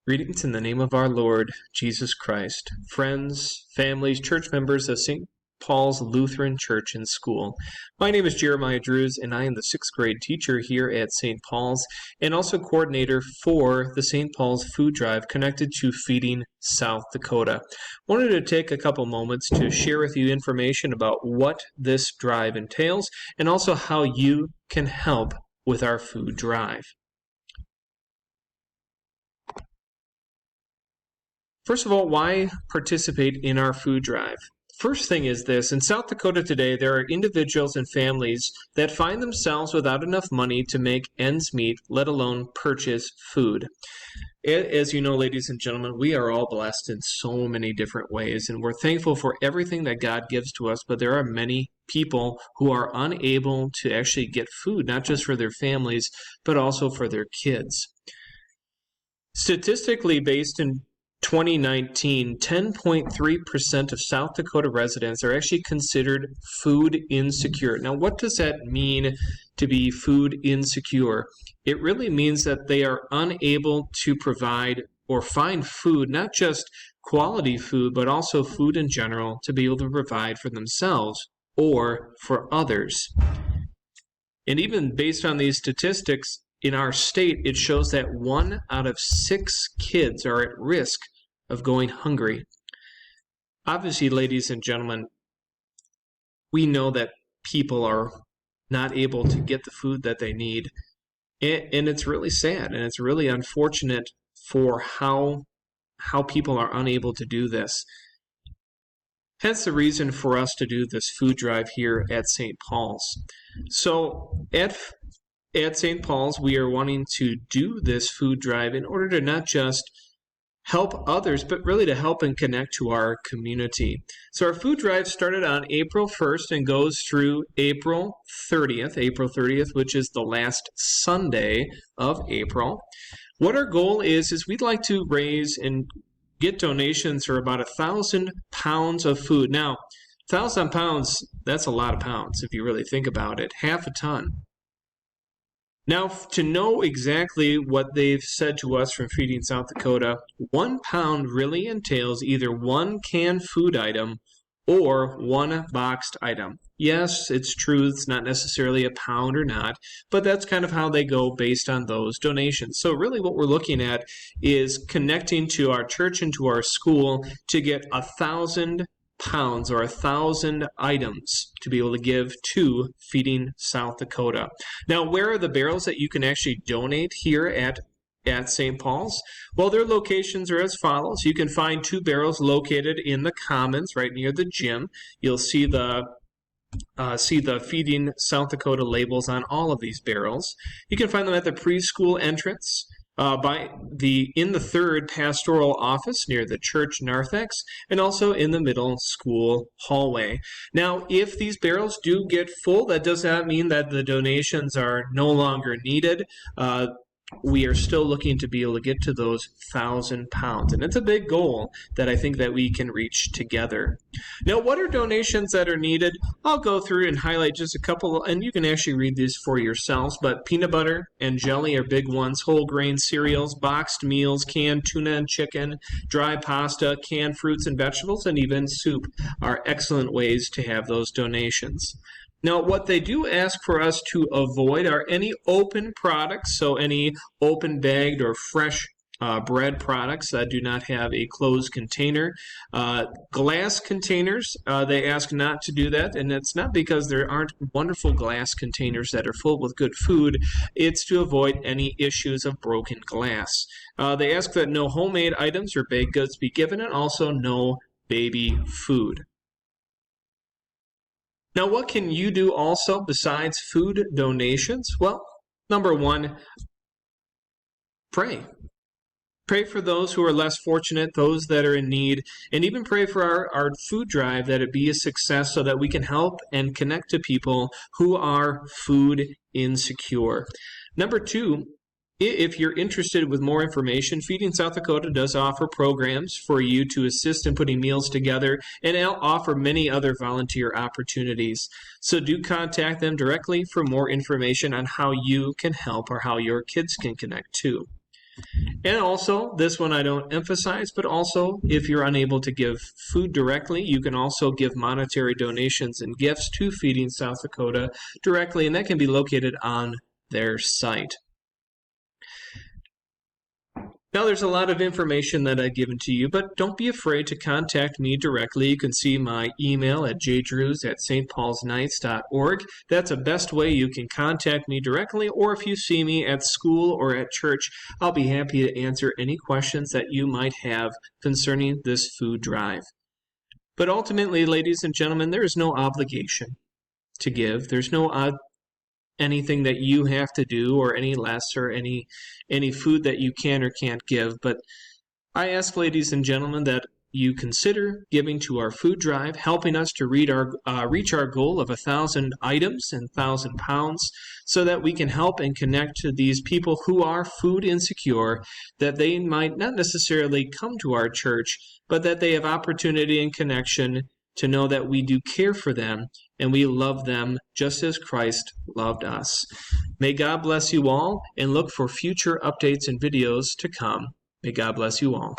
Greetings in the name of our Lord Jesus Christ, friends, families, church members of St. Paul's Lutheran Church and School. My name is Jeremiah Drews, and I am the 6th grade teacher here at St. Paul's and also coordinator for the St. Paul's Food Drive connected to Feeding South Dakota. Wanted to take a couple moments to share with you information about what this drive entails and also how you can help with our food drive. First of all, why participate in our food drive? First thing is this: in South Dakota today, there are individuals and families that find themselves without enough money to make ends meet, let alone purchase food. As you know, ladies and gentlemen, we are all blessed in so many different ways, and we're thankful for everything that God gives to us, but there are many people who are unable to actually get food, not just for their families, but also for their kids. Statistically based in 2019, 10.3% of South Dakota residents are actually considered food insecure. Now, what does that mean to be food insecure? It really means that they are unable to provide or find food, not just quality food, but also food in general, to be able to provide for themselves or for others. And even based on these statistics, in our state, it shows that 1 out of 6 kids are at risk of going hungry. Obviously, ladies and gentlemen, we know that people are not able to get the food that they need. And it's really sad, and it's really unfortunate for how people are unable to do this. Hence the reason for us to do this food drive here at St. Paul's. So at St. Paul's, we are wanting to do this food drive in order to not just help others, but really to help and connect to our community. So our food drive started on April 1st and goes through April 30th, which is the last Sunday of April. What our goal is we'd like to raise and get donations for about 1,000 pounds of food. Now, 1,000 pounds, that's a lot of pounds if you really think about it, half a ton. Now, to know exactly what they've said to us from Feeding South Dakota, 1 pound really entails either 1 canned food item or 1 boxed item. Yes, it's true, it's not necessarily a pound or not, but that's kind of how they go based on those donations. So really what we're looking at is connecting to our church and to our school to get 1,000 pounds or 1,000 items to be able to give to Feeding South Dakota. Now, where are the barrels that you can actually donate here at St. Paul's? Well, their locations are as follows. You can find 2 barrels located in the Commons right near the gym. You'll see the Feeding South Dakota labels on all of these barrels. You can find them at the preschool entrance, in the 3rd pastoral office near the church narthex, and also in the middle school hallway. Now, if these barrels do get full, that does not mean that the donations are no longer needed. We are still looking to be able to get to those 1,000 pounds. And it's a big goal that I think that we can reach together. Now, what are donations that are needed? I'll go through and highlight just a couple, and you can actually read these for yourselves. But peanut butter and jelly are big ones. Whole grain cereals, boxed meals, canned tuna and chicken, dry pasta, canned fruits and vegetables, and even soup are excellent ways to have those donations. Now, what they do ask for us to avoid are any open products, so any open bagged or fresh bread products that do not have a closed container. Glass containers, they ask not to do that, and it's not because there aren't wonderful glass containers that are full with good food. It's to avoid any issues of broken glass. They ask that no homemade items or baked goods be given, and also no baby food. Now, what can you do also besides food donations? Well, number 1, pray. Pray for those who are less fortunate, those that are in need, and even pray for our food drive that it be a success so that we can help and connect to people who are food insecure. Number 2, if you're interested with more information, Feeding South Dakota does offer programs for you to assist in putting meals together, and they'll offer many other volunteer opportunities. So do contact them directly for more information on how you can help or how your kids can connect too. And also, this one I don't emphasize, but also if you're unable to give food directly, you can also give monetary donations and gifts to Feeding South Dakota directly, and that can be located on their site. Now, there's a lot of information that I've given to you, but don't be afraid to contact me directly. You can see my email at jdrews@stpaulsknights.org. That's the best way you can contact me directly, or if you see me at school or at church, I'll be happy to answer any questions that you might have concerning this food drive. But ultimately, ladies and gentlemen, there is no obligation to give. There's no anything that you have to do, or any less, or any food that you can or can't give. But I ask, ladies and gentlemen, that you consider giving to our food drive, helping us to reach our goal of 1,000 items and 1,000 pounds, so that we can help and connect to these people who are food insecure, that they might not necessarily come to our church, but that they have opportunity and connection to know that we do care for them and we love them just as Christ loved us. May God bless you all, and look for future updates and videos to come. May God bless you all.